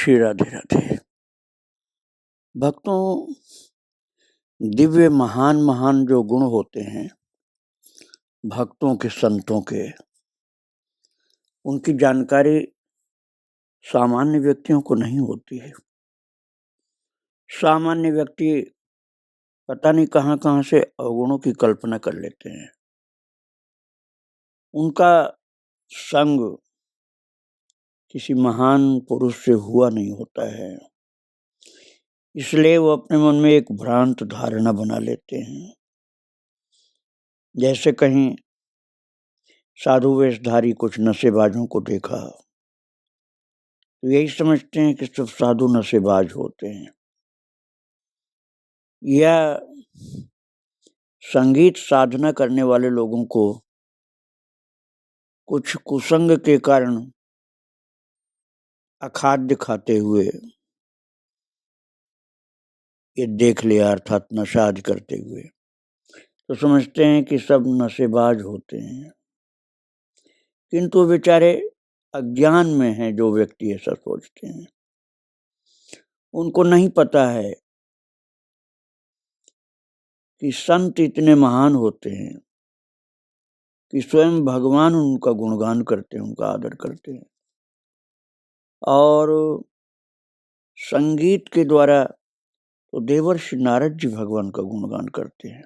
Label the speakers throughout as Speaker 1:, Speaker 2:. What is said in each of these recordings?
Speaker 1: श्री राधे राधे। भक्तों, दिव्य महान महान जो गुण होते हैं भक्तों के, संतों के, उनकी जानकारी सामान्य व्यक्तियों को नहीं होती है। सामान्य व्यक्ति पता नहीं कहां कहां से अवगुणों की कल्पना कर लेते हैं। उनका संग किसी महान पुरुष से हुआ नहीं होता है, इसलिए वो अपने मन में एक भ्रांत धारणा बना लेते हैं। जैसे कहीं साधु वेशधारी कुछ नशेबाजों को देखा तो यही समझते हैं कि सब साधु नशेबाज होते हैं, या संगीत साधना करने वाले लोगों को कुछ कुसंग के कारण अखाद्य खाते हुए ये देख लिया, अर्थात नशा आदि करते हुए, तो समझते हैं कि सब नशेबाज होते हैं। किंतु बेचारे अज्ञान में हैं जो व्यक्ति ऐसा सोचते हैं। उनको नहीं पता है कि संत इतने महान होते हैं कि स्वयं भगवान उनका गुणगान करते हैं, उनका आदर करते हैं, और संगीत के द्वारा तो देवर्षि नारद जी भगवान का गुणगान करते हैं,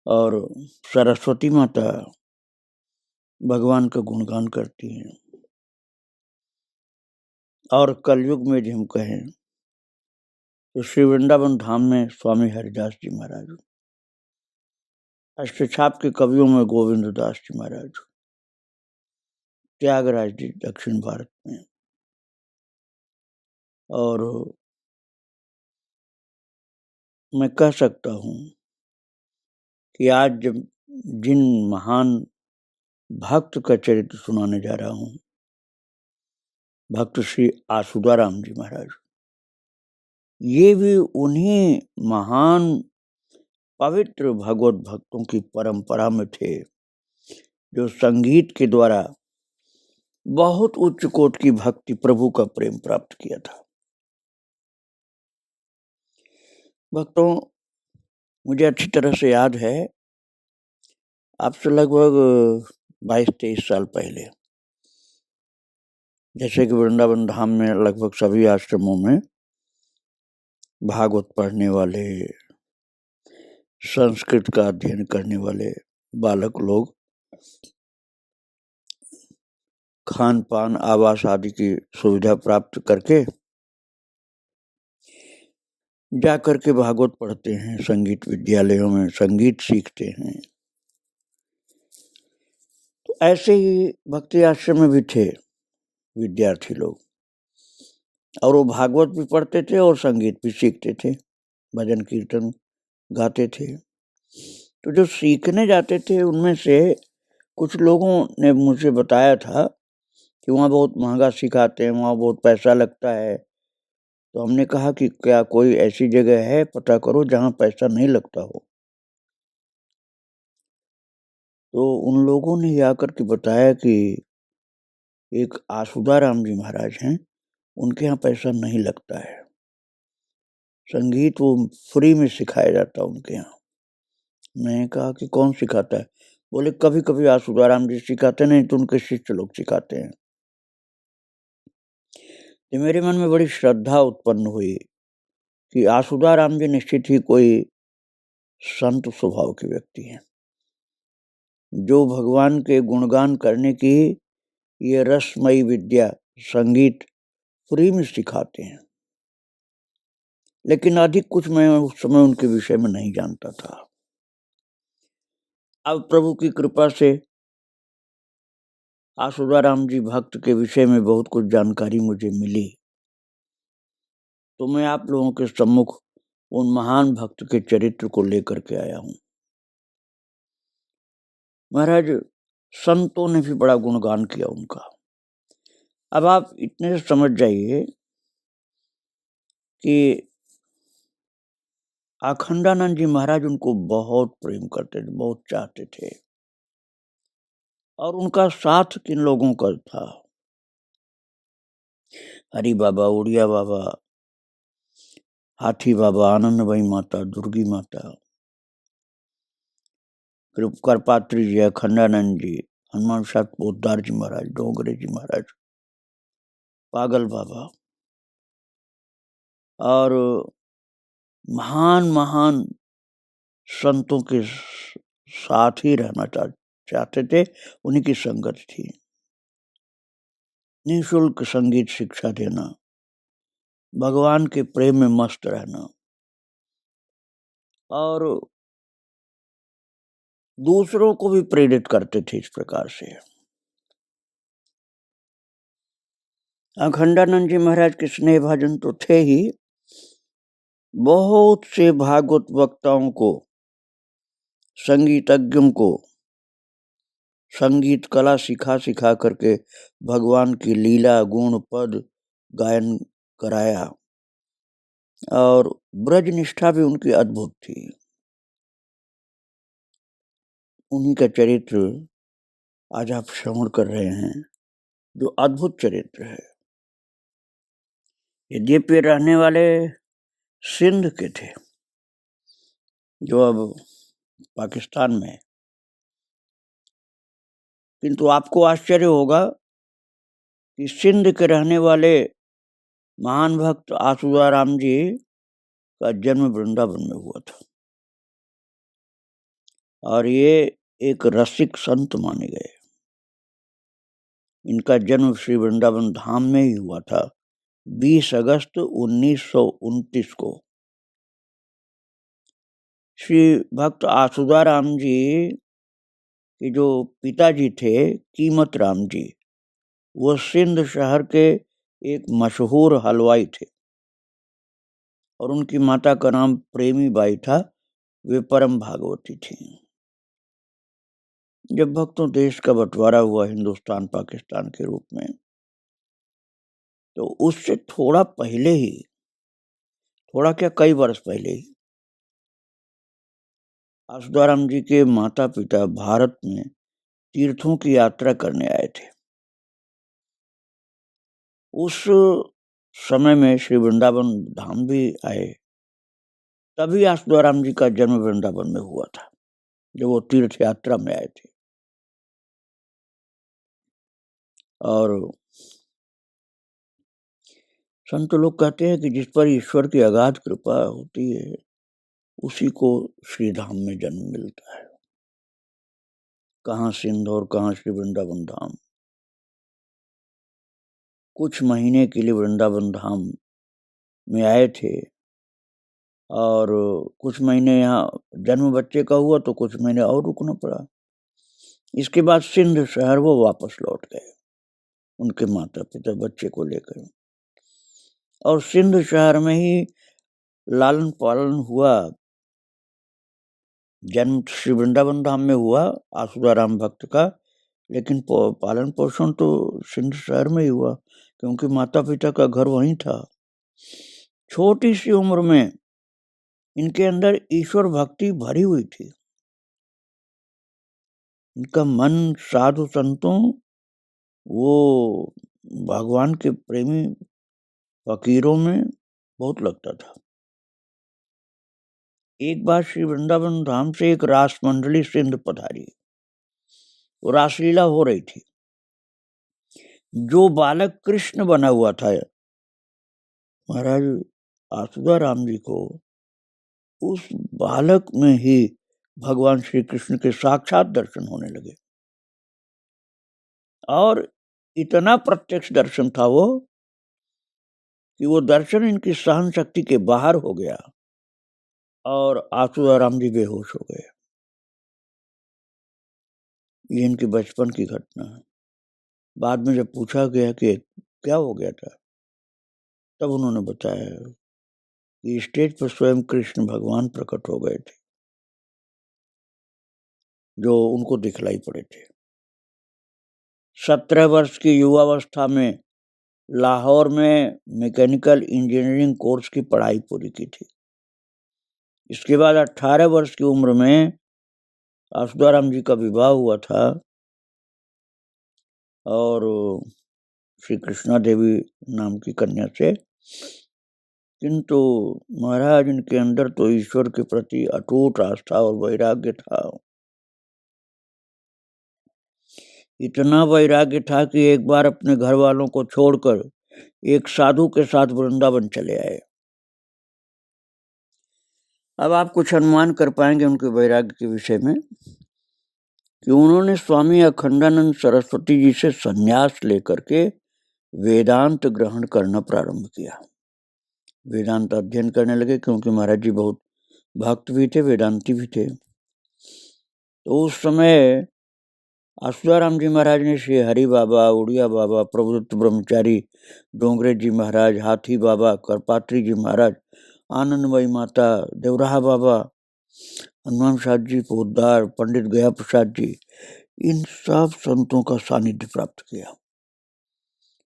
Speaker 1: और सरस्वती माता भगवान का गुणगान करती हैं। और कलयुग में हम कहें तो श्री वृंदावन धाम में स्वामी हरिदास जी महाराज, अष्टछाप के कवियों में गोविंद दास जी महाराज, त्यागराज जी दक्षिण भारत में, और मैं कह सकता हूँ कि आज जब जिन महान भक्त का चरित्र सुनाने जा रहा हूँ, भक्त श्री आसुदाराम जी महाराज, ये भी उन्हीं महान पवित्र भगवत भक्तों की परंपरा में थे जो संगीत के द्वारा बहुत उच्च कोटि की भक्ति, प्रभु का प्रेम प्राप्त किया था। भक्तों, मुझे अच्छी तरह से याद है, आपसे लगभग 22-23 साल पहले, जैसे कि वृंदावन धाम में लगभग सभी आश्रमों में भागवत पढ़ने वाले, संस्कृत का अध्ययन करने वाले बालक लोग खान पान, आवास आदि की सुविधा प्राप्त करके जा करके भागवत पढ़ते हैं, संगीत विद्यालयों में संगीत सीखते हैं। तो ऐसे ही भक्ति आश्रम में भी थे विद्यार्थी लोग, और वो भागवत भी पढ़ते थे और संगीत भी सीखते थे, भजन कीर्तन गाते थे। तो जो सीखने जाते थे उनमें से कुछ लोगों ने मुझे बताया था कि वहाँ बहुत महंगा सिखाते हैं, वहाँ बहुत पैसा लगता है। तो हमने कहा कि क्या कोई ऐसी जगह है, पता करो जहाँ पैसा नहीं लगता हो। तो उन लोगों ने आकर के बताया कि एक आसुदाराम जी महाराज हैं, उनके यहाँ पैसा नहीं लगता है, संगीत वो फ्री में सिखाया जाता है उनके यहाँ। मैंने कहा कि कौन सिखाता है? बोले कभी कभी आसुदाराम जी सिखाते, नहीं तो उनके शिष्य लोग सिखाते हैं। तो मेरे मन में बड़ी श्रद्धा उत्पन्न हुई कि आसुदाराम जी निश्चित ही कोई संत स्वभाव के व्यक्ति हैं, जो भगवान के गुणगान करने की ये रसमयी विद्या संगीत फ्री में सिखाते हैं। लेकिन अधिक कुछ मैं उस समय उनके विषय में नहीं जानता था। अब प्रभु की कृपा से आसुदाराम जी भक्त के विषय में बहुत कुछ जानकारी मुझे मिली, तो मैं आप लोगों के सम्मुख उन महान भक्त के चरित्र को लेकर के आया हूँ। महाराज, संतों ने भी बड़ा गुणगान किया उनका। अब आप इतने से समझ जाइए कि अखंडानंद जी महाराज उनको बहुत प्रेम करते थे, बहुत चाहते थे, और उनका साथ किन लोगों का था? हरि बाबा, उड़िया बाबा, हाथी बाबा, आनंदमयी माता, दुर्गी माता, करपात्री जी, अखंडानंद जी, हनुमान साहब पोद्दार जी महाराज, डोंगरे जी महाराज, पागल बाबा और महान महान संतों के साथ ही रहना चाहते थे। उन्हीं की संगत थी। निःशुल्क संगीत शिक्षा देना, भगवान के प्रेम में मस्त रहना और दूसरों को भी प्रेरित करते थे इस प्रकार से। अखंडानंद जी महाराज के स्नेह भाजन तो थे ही, बहुत से भागवत वक्ताओं को, संगीतज्ञों को संगीत कला सिखा करके भगवान की लीला गुण पद गायन कराया और ब्रज निष्ठा भी उनकी अद्भुत थी। उन्हीं का चरित्र आज आप श्रवण कर रहे हैं, जो अद्भुत चरित्र है। यद्यपि रहने वाले सिंध के थे, जो अब पाकिस्तान में, किंतु आपको आश्चर्य होगा कि सिंध के रहने वाले महान भक्त आसुदाराम जी का जन्म वृंदावन में हुआ था और ये एक रसिक संत माने गए। इनका जन्म श्री वृंदावन धाम में ही हुआ था 20 अगस्त 1929 को। श्री भक्त आसुदाराम जी के जो पिताजी थे कीमत राम जी, वो सिंध शहर के एक मशहूर हलवाई थे और उनकी माता का नाम प्रेमी बाई था। वे परम भागवती थी। जब भक्तों देश का बंटवारा हुआ हिंदुस्तान पाकिस्तान के रूप में, तो उससे थोड़ा पहले ही, थोड़ा क्या कई वर्ष पहले ही, आसुदाराम जी के माता पिता भारत में तीर्थों की यात्रा करने आए थे। उस समय में श्री वृंदावन धाम भी आए। तभी आसुदाराम जी का जन्म वृंदावन में हुआ था, जब वो तीर्थ यात्रा में आए थे। और संत लोग कहते हैं कि जिस पर ईश्वर की अगाध कृपा होती है, उसी को श्री धाम में जन्म मिलता है। कहाँ सिंध और कहाँ श्री वृंदावन धाम। कुछ महीने के लिए वृंदावन धाम में आए थे और कुछ महीने यहाँ जन्म बच्चे का हुआ तो कुछ महीने और रुकना पड़ा। इसके बाद सिंध शहर वो वापस लौट गए, उनके माता पिता बच्चे को लेकर, और सिंध शहर में ही लालन पालन हुआ। जन्म श्री वृंदावन धाम में हुआ आसुदाराम भक्त का, लेकिन पालन पोषण तो सिंध शहर में ही हुआ, क्योंकि माता पिता का घर वहीं था। छोटी सी उम्र में इनके अंदर ईश्वर भक्ति भरी हुई थी। इनका मन साधु संतों, वो भगवान के प्रेमी फकीरों में बहुत लगता था। एक बार श्री वृंदावन धाम से एक रास मंडली सिंध पधारी। वो रासलीला हो रही थी। जो बालक कृष्ण बना हुआ था, महाराज आसुदाराम जी को उस बालक में ही भगवान श्री कृष्ण के साक्षात दर्शन होने लगे और इतना प्रत्यक्ष दर्शन था वो कि वो दर्शन इनकी सहन शक्ति के बाहर हो गया और आसुदाराम जी बेहोश हो गए। ये इनके बचपन की घटना है। बाद में जब पूछा गया कि क्या हो गया था, तब उन्होंने बताया कि स्टेज पर स्वयं कृष्ण भगवान प्रकट हो गए थे, जो उनको दिखलाई पड़े थे। 17 वर्ष की युवावस्था में लाहौर में मैकेनिकल इंजीनियरिंग कोर्स की पढ़ाई पूरी की थी। इसके बाद 18 वर्ष की उम्र में आसुदाराम जी का विवाह हुआ था और श्री कृष्णा देवी नाम की कन्या से, किंतु महाराज इनके अंदर तो ईश्वर के प्रति अटूट आस्था और वैराग्य था। इतना वैराग्य था कि एक बार अपने घर वालों को छोड़कर एक साधु के साथ वृंदावन चले आए। अब आप कुछ अनुमान कर पाएंगे उनके वैराग्य के विषय में कि उन्होंने स्वामी अखंडानंद सरस्वती जी से संन्यास लेकर के वेदांत ग्रहण करना प्रारंभ किया। वेदांत अध्ययन करने लगे, क्योंकि महाराज जी बहुत भक्त भी थे, वेदांती भी थे। तो उस समय आसुदाराम जी महाराज ने श्री हरि बाबा, उड़िया बाबा, प्रभुदत्त ब्रह्मचारी, डोंगरे जी महाराज, हाथी बाबा, करपात्री जी महाराज, आनंदमयी माता, देवराहा बाबा, हनुमान साहब जी पोद्दार, पंडित गया प्रसाद जी, इन सब संतों का सानिध्य प्राप्त किया।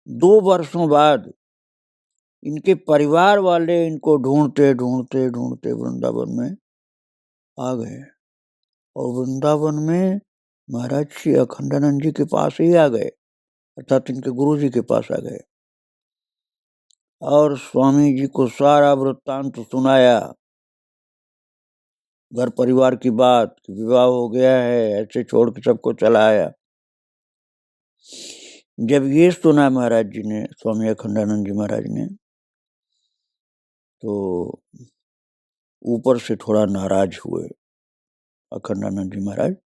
Speaker 1: 2 वर्षों बाद इनके परिवार वाले इनको ढूंढते ढूंढते ढूंढते वृंदावन में आ गए, और वृंदावन में महाराज श्री अखंडानंद जी के पास ही आ गए, अर्थात इनके गुरु जी के पास आ गए, और स्वामी जी को सारा वृत्तांत सुनाया, घर परिवार की बात, विवाह हो गया है, ऐसे छोड़ के सबको चला आया। जब ये सुना महाराज जी ने, स्वामी अखंडानंद जी महाराज ने, तो ऊपर से थोड़ा नाराज हुए अखंडानंद जी महाराज,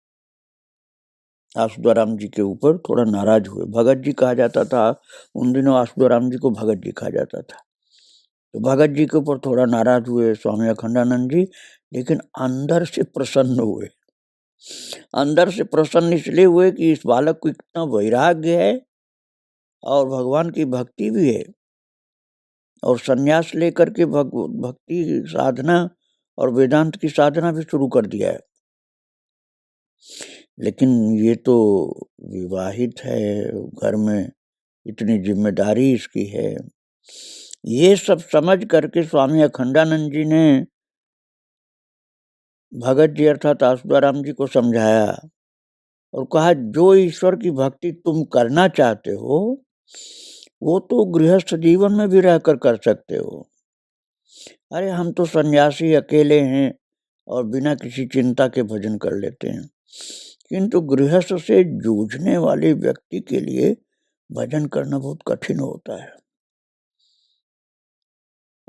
Speaker 1: आसुदाराम जी के ऊपर थोड़ा नाराज हुए। भगत जी कहा जाता था उन दिनों, आसुदाराम जी को भगत जी कहा जाता था। तो भगत जी के ऊपर थोड़ा नाराज हुए स्वामी अखंडानंद जी, लेकिन अंदर से प्रसन्न हुए। अंदर से प्रसन्न इसलिए हुए कि इस बालक को इतना वैराग्य है और भगवान की भक्ति भी है, और संन्यास लेकर के भक्ति साधना और वेदांत की साधना भी शुरू कर दिया है। लेकिन ये तो विवाहित है, घर में इतनी जिम्मेदारी इसकी है। ये सब समझ करके स्वामी अखंडानंद जी ने भगत जी अर्थात आसुदाराम जी को समझाया और कहा, जो ईश्वर की भक्ति तुम करना चाहते हो वो तो गृहस्थ जीवन में भी रहकर कर सकते हो। अरे हम तो सन्यासी अकेले हैं और बिना किसी चिंता के भजन कर लेते हैं, किंतु गृहस्थ से जूझने वाले व्यक्ति के लिए भजन करना बहुत कठिन होता है।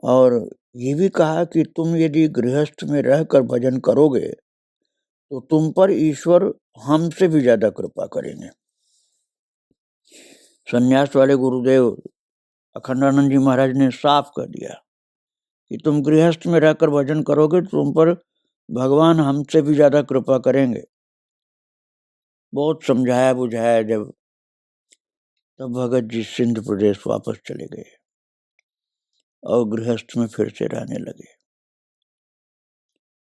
Speaker 1: और ये भी कहा कि तुम यदि गृहस्थ में रहकर भजन करोगे तो तुम पर ईश्वर हमसे भी ज्यादा कृपा करेंगे। संन्यास वाले गुरुदेव अखंडानंद जी महाराज ने साफ कर दिया कि तुम गृहस्थ में रहकर भजन करोगे तो तुम पर भगवान हमसे भी ज्यादा कृपा करेंगे। बहुत समझाया बुझाया जब, तब भगत जी सिंध प्रदेश वापस चले गए और गृहस्थ में फिर से रहने लगे।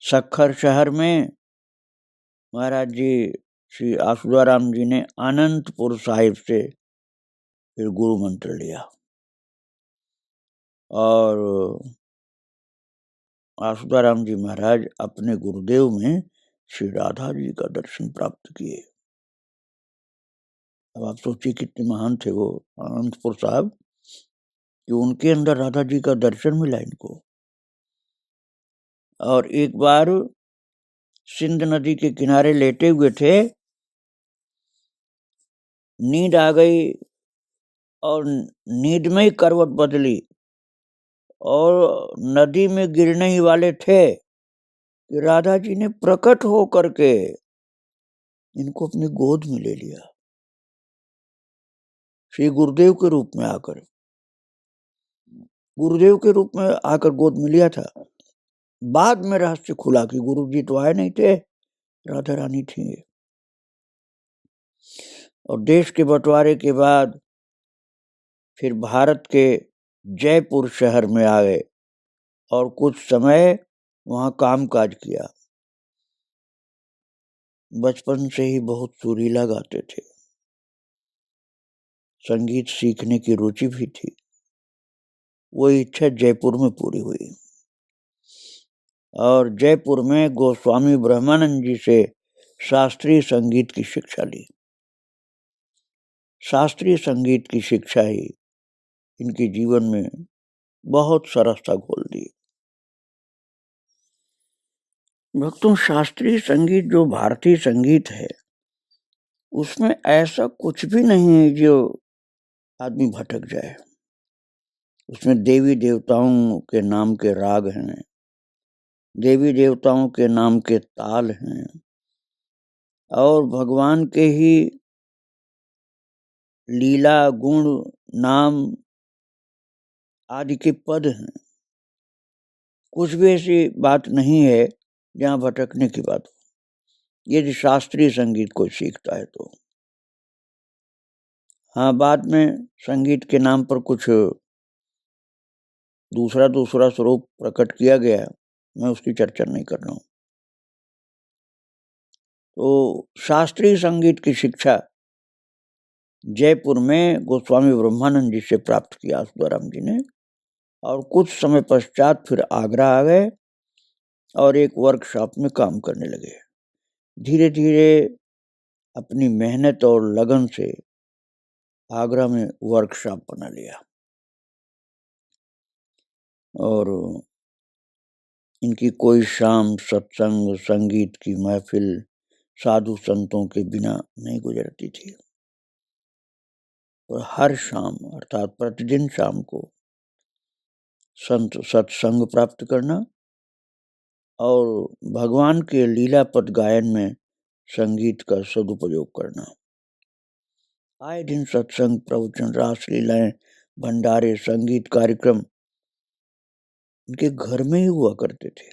Speaker 1: सखर शहर में महाराज जी श्री आसुदाराम जी ने अनंतपुर साहिब से फिर गुरु मंत्र लिया, और आसुदाराम जी महाराज अपने गुरुदेव में श्री राधा जी का दर्शन प्राप्त किए। अब आप सोचिए कितने महान थे वो अनंतपुर साहब कि उनके अंदर राधा जी का दर्शन मिला इनको। और एक बार सिंध नदी के किनारे लेटे हुए थे, नींद आ गई और नींद में ही करवट बदली और नदी में गिरने ही वाले थे कि राधा जी ने प्रकट हो करके इनको अपनी गोद में ले लिया, श्री गुरुदेव के रूप में आकर, गुरुदेव के रूप में आकर गोद में लिया था। बाद में रहस्य खुला कि गुरु जी तो आए नहीं थे, राधा रानी थी। और देश के बंटवारे के बाद फिर भारत के जयपुर शहर में आ गए और कुछ समय वहां काम काज किया। बचपन से ही बहुत सुरीला गाते थे, संगीत सीखने की रुचि भी थी। वो इच्छा जयपुर में पूरी हुई और जयपुर में गोस्वामी ब्रह्मानंद जी से शास्त्रीय संगीत की शिक्षा ली। शास्त्रीय संगीत की शिक्षा ही इनके जीवन में बहुत सरसता घोल दी। भक्तों, शास्त्रीय संगीत जो भारतीय संगीत है, उसमें ऐसा कुछ भी नहीं है जो आदमी भटक जाए। उसमें देवी देवताओं के नाम के राग हैं, देवी देवताओं के नाम के ताल हैं, और भगवान के ही लीला गुण नाम आदि के पद हैं। कुछ भी ऐसी बात नहीं है जहाँ भटकने की बात हो, यदि शास्त्रीय संगीत कोई सीखता है तो। हाँ, बाद में संगीत के नाम पर कुछ दूसरा स्वरूप प्रकट किया गया, मैं उसकी चर्चा नहीं कर रहा हूँ। तो शास्त्रीय संगीत की शिक्षा जयपुर में गोस्वामी ब्रह्मानंद जी से प्राप्त किया आसुदाराम जी ने, और कुछ समय पश्चात फिर आगरा आ गए और एक वर्कशॉप में काम करने लगे। धीरे धीरे अपनी मेहनत और लगन से आगरा में वर्कशॉप बना लिया, और इनकी कोई शाम सत्संग संगीत की महफिल साधु संतों के बिना नहीं गुजरती थी। और हर शाम अर्थात प्रतिदिन शाम को संत सत्संग प्राप्त करना और भगवान के लीला पद गायन में संगीत का सदुपयोग करना। आए दिन सत्संग, प्रवचन, रासलीलाएं, भंडारे, संगीत कार्यक्रम इनके घर में ही हुआ करते थे।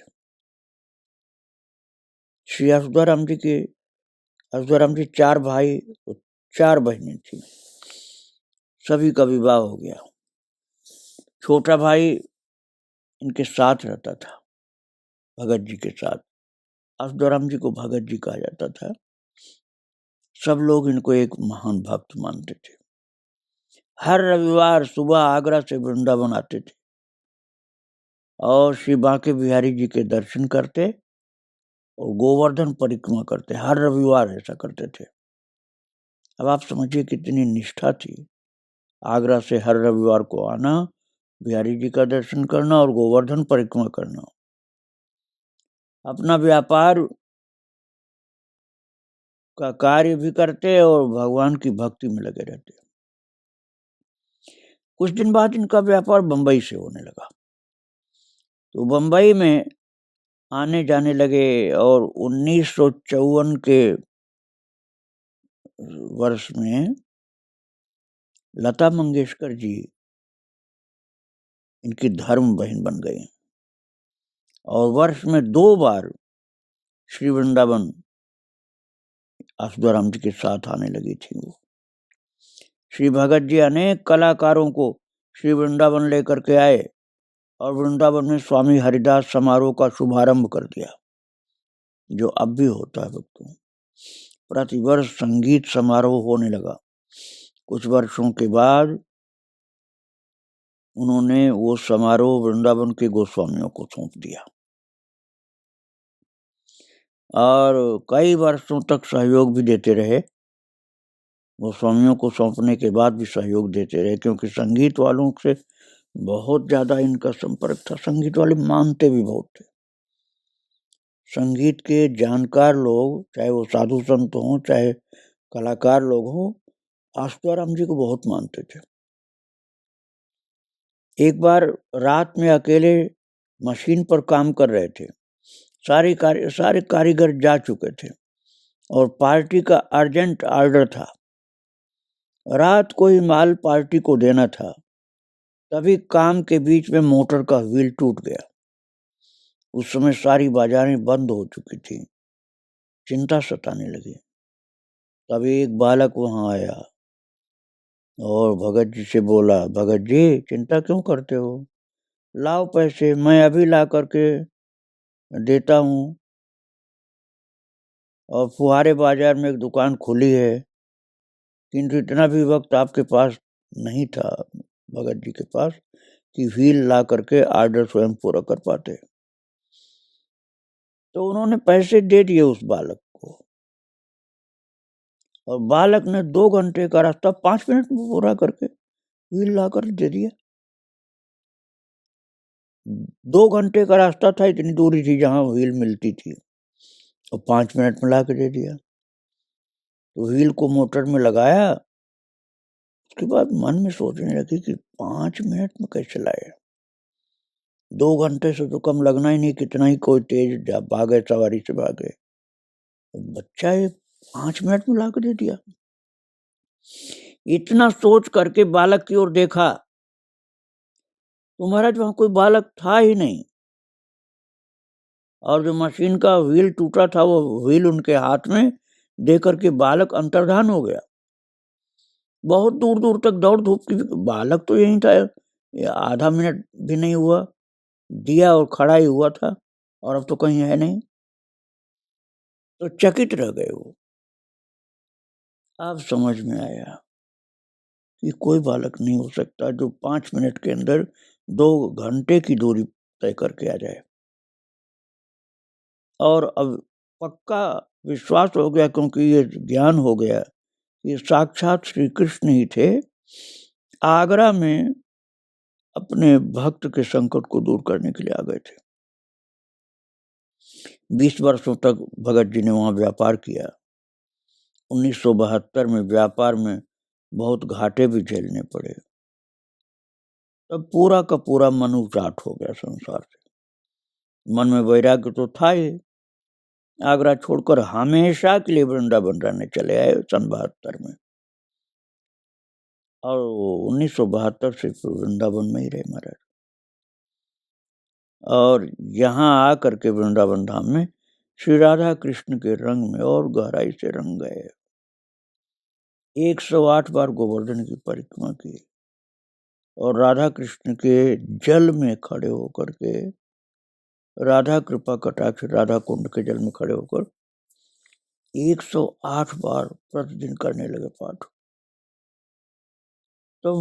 Speaker 1: श्री आसुदाराम जी 4 भाई और 4 बहनें थी। सभी का विवाह हो गया। छोटा भाई इनके साथ रहता था, भगत जी के साथ। आसुदाराम जी को भगत जी कहा जाता था। सब लोग इनको एक महान भक्त मानते थे। हर रविवार सुबह आगरा से वृंदावन आते थे और श्री बांके बिहारी जी के दर्शन करते और गोवर्धन परिक्रमा करते। हर रविवार ऐसा करते थे। अब आप समझिए कितनी निष्ठा थी। आगरा से हर रविवार को आना, बिहारी जी का दर्शन करना और गोवर्धन परिक्रमा करना। अपना व्यापार का कार्य भी करते और भगवान की भक्ति में लगे रहते। कुछ दिन बाद इनका व्यापार बंबई से होने लगा, तो बंबई में आने जाने लगे और 1954 के वर्ष में लता मंगेशकर जी इनकी धर्म बहन बन गई और वर्ष में 2 बार श्री वृंदावन आसुदाराम जी के साथ आने लगी थी। वो श्री भगत जी अनेक कलाकारों को श्री वृंदावन लेकर के आए और वृंदावन में स्वामी हरिदास समारोह का शुभारंभ कर दिया, जो अब भी होता है भक्तों। प्रतिवर्ष संगीत समारोह होने लगा। कुछ वर्षों के बाद उन्होंने वो समारोह वृंदावन के गोस्वामियों को सौंप दिया और कई वर्षों तक सहयोग भी देते रहे। गोस्वामियों को सौंपने के बाद भी सहयोग देते रहे, क्योंकि संगीत वालों से बहुत ज्यादा इनका संपर्क था। संगीत वाले मानते भी बहुत थे। संगीत के जानकार लोग, चाहे वो साधु संत हों चाहे कलाकार लोग हों, आसुदाराम जी को बहुत मानते थे। एक बार रात में अकेले मशीन पर काम कर रहे थे। सारे कारीगर जा चुके थे और पार्टी का अर्जेंट ऑर्डर था। रात को ही माल पार्टी को देना था। तभी काम के बीच में मोटर का व्हील टूट गया। उस समय सारी बाजारें बंद हो चुकी थी। चिंता सताने लगी। तभी एक बालक वहां आया और भगत जी से बोला, भगत जी चिंता क्यों करते हो, लाओ पैसे, मैं अभी ला करके देता हूँ। और फुहारे बाजार में एक दुकान खुली है, किंतु इतना भी वक्त आपके पास नहीं था भगत जी के पास कि व्हील ला करके ऑर्डर स्वयं पूरा कर पाते। तो उन्होंने पैसे दे दिए उस बालक को और बालक ने 2 घंटे का रास्ता 5 मिनट में पूरा करके व्हील लाकर दे दिया। 2 घंटे का रास्ता था, इतनी दूरी थी जहाँ व्हील मिलती थी, और 5 मिनट में ला के दे दिया। तो व्हील को मोटर में लगाया, उसके बाद मन में सोचने लगी कि 5 मिनट में कैसे लाए। 2 घंटे से तो कम लगना ही नहीं, कितना ही कोई तेज भागे, सवारी से भागे, बच्चा ये 5 मिनट में ला के दे दिया। इतना सोच करके बालक की ओर देखा तो महाराज वहां कोई बालक था ही नहीं, और जो मशीन का व्हील टूटा था वो व्हील उनके हाथ में देकर के बालक अंतर्धान हो गया। बहुत दूर दूर तक दौड़ धूप की, बालक तो यही था, आधा मिनट भी नहीं हुआ, दिया और खड़ा ही हुआ था, और अब तो कहीं है नहीं। तो चकित रह गए वो। अब समझ में आया कि कोई बालक नहीं हो सकता जो 5 मिनट के अंदर 2 घंटे की दूरी तय करके आ जाए। और अब पक्का विश्वास हो गया, क्योंकि ये ज्ञान हो गया, ये साक्षात श्री कृष्ण ही थे, आगरा में अपने भक्त के संकट को दूर करने के लिए आ गए थे। 20 वर्षों तक भगत जी ने वहां व्यापार किया। 1972 में व्यापार में बहुत घाटे भी झेलने पड़े। तब पूरा का पूरा मन उचाट हो गया संसार से। मन में वैराग्य तो था ही। आगरा छोड़कर हमेशा के लिए वृंदावन रहने चले आए सन 72 में, और 1972 से वृंदावन में ही रहे महाराज। और यहाँ आकर के वृंदावन धाम में श्री राधा कृष्ण के रंग में और गहराई से रंग गए। 108 बार गोवर्धन की परिक्रमा की, और राधा कृष्ण के जल में खड़े होकर के, राधा कृपा कटाक्ष राधा कुंड के जल में खड़े होकर 108 बार प्रतिदिन करने लगे पाठ। तो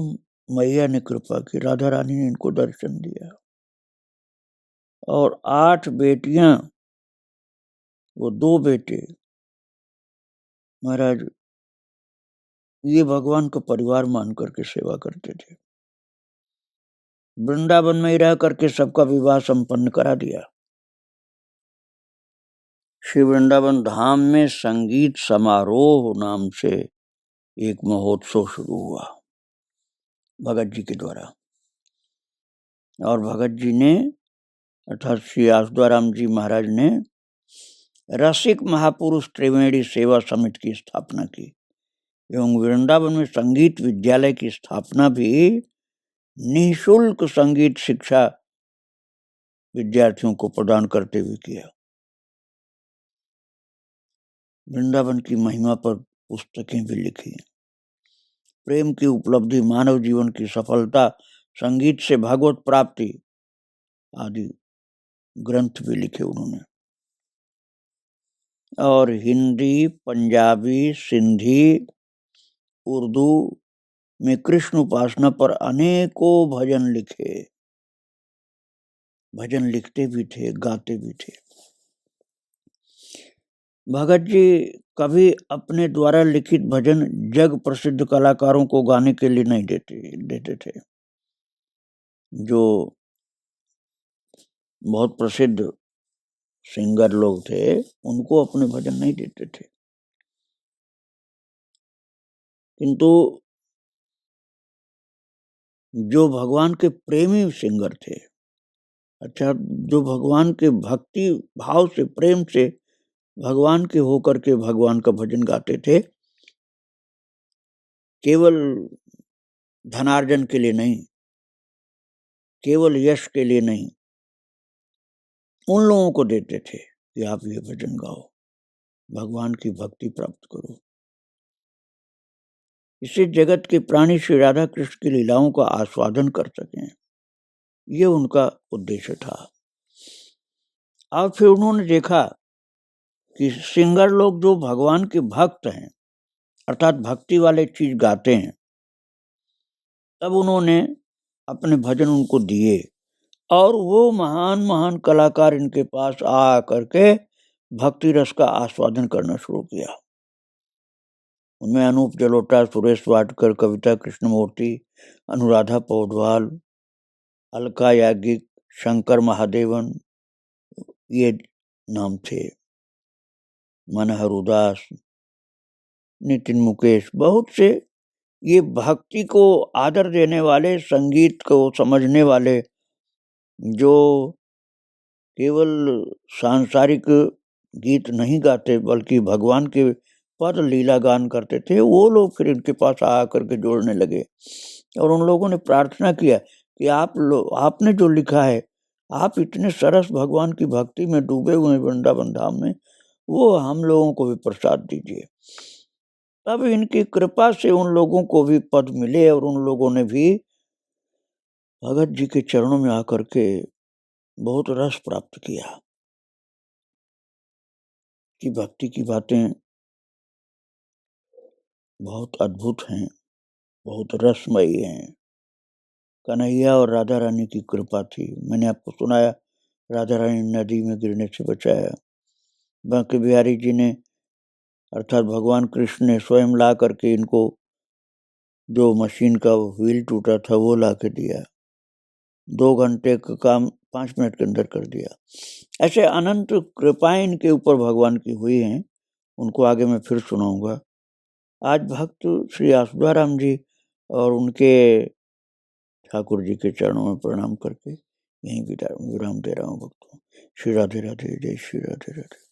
Speaker 1: मैया ने कृपा की, राधा रानी ने इनको दर्शन दिया, और 8 बेटियां, वो 2 बेटे महाराज ये भगवान का परिवार मान करके सेवा करते थे। वृंदावन में ही रह करके सबका विवाह संपन्न करा दिया। श्री वृंदावन धाम में संगीत समारोह नाम से एक महोत्सव शुरू हुआ भगत जी के द्वारा, और भगत जी ने अर्थात श्री आसुदाराम जी महाराज ने रसिक महापुरुष त्रिवेणी सेवा समिति की स्थापना की, एवं वृंदावन में संगीत विद्यालय की स्थापना भी निःशुल्क संगीत शिक्षा विद्यार्थियों को प्रदान करते हुए किया। वृंदावन की महिमा पर पुस्तकें भी लिखी। प्रेम की उपलब्धि, मानव जीवन की सफलता, संगीत से भागवत प्राप्ति आदि ग्रंथ भी लिखे उन्होंने। और हिंदी, पंजाबी, सिंधी, उर्दू में कृष्ण उपासना पर अनेकों भजन लिखे। भजन लिखते भी थे, गाते भी थे। भगत जी कभी अपने द्वारा लिखित भजन जग प्रसिद्ध कलाकारों को गाने के लिए नहीं देते थे। जो बहुत प्रसिद्ध सिंगर लोग थे उनको अपने भजन नहीं देते थे, किंतु जो भगवान के प्रेमी सिंगर थे, अच्छा जो भगवान के भक्ति भाव से, प्रेम से भगवान के होकर के भगवान का भजन गाते थे, केवल धनार्जन के लिए नहीं, केवल यश के लिए नहीं, उन लोगों को देते थे कि आप ये भजन गाओ, भगवान की भक्ति प्राप्त करो। इससे जगत के प्राणी श्री राधा कृष्ण की लीलाओं का आस्वादन कर सकें, ये उनका उद्देश्य था। और फिर उन्होंने देखा कि सिंगर लोग जो भगवान के भक्त हैं, अर्थात भक्ति वाले चीज गाते हैं, तब उन्होंने अपने भजन उनको दिए, और वो महान महान कलाकार इनके पास आ करके भक्ति रस का आस्वादन करना शुरू किया। उनमें अनूप जलोटा, सुरेश वाडकर, कविता कृष्णमूर्ति, अनुराधा पौडवाल, अलका याज्ञिक, शंकर महादेवन, ये नाम थे। मनहर उदास, नितिन मुकेश, बहुत से ये भक्ति को आदर देने वाले, संगीत को समझने वाले, जो केवल सांसारिक गीत नहीं गाते बल्कि भगवान के पद लीला गान करते थे, वो लोग फिर इनके पास आकर के जोड़ने लगे और उन लोगों ने प्रार्थना किया कि आपने जो लिखा है, आप इतने सरस भगवान की भक्ति में डूबे हुए वृंदावन धाम में, वो हम लोगों को भी प्रसाद दीजिए। तब इनकी कृपा से उन लोगों को भी पद मिले और उन लोगों ने भी भगत जी के चरणों में आकर के बहुत रस प्राप्त किया कि भक्ति की बातें बहुत अद्भुत हैं, बहुत रसमयी हैं। कन्हैया और राधा रानी की कृपा थी। मैंने आपको सुनाया, राधा रानी नदी में गिरने से बचाया। बांके बिहारी जी ने अर्थात भगवान कृष्ण ने स्वयं ला करके इनको जो मशीन का व्हील टूटा था वो ला के दिया। 2 घंटे का काम 5 मिनट के अंदर कर दिया। ऐसे अनंत कृपाएं इनके ऊपर भगवान की हुई हैं, उनको आगे मैं फिर सुनाऊंगा। आज भक्त श्री आसुदाराम जी और उनके ठाकुर जी के चरणों में प्रणाम करके यहीं विराम दे रहा हूँ भक्तों। श्री राधे राधे, जय श्री राधे राधे।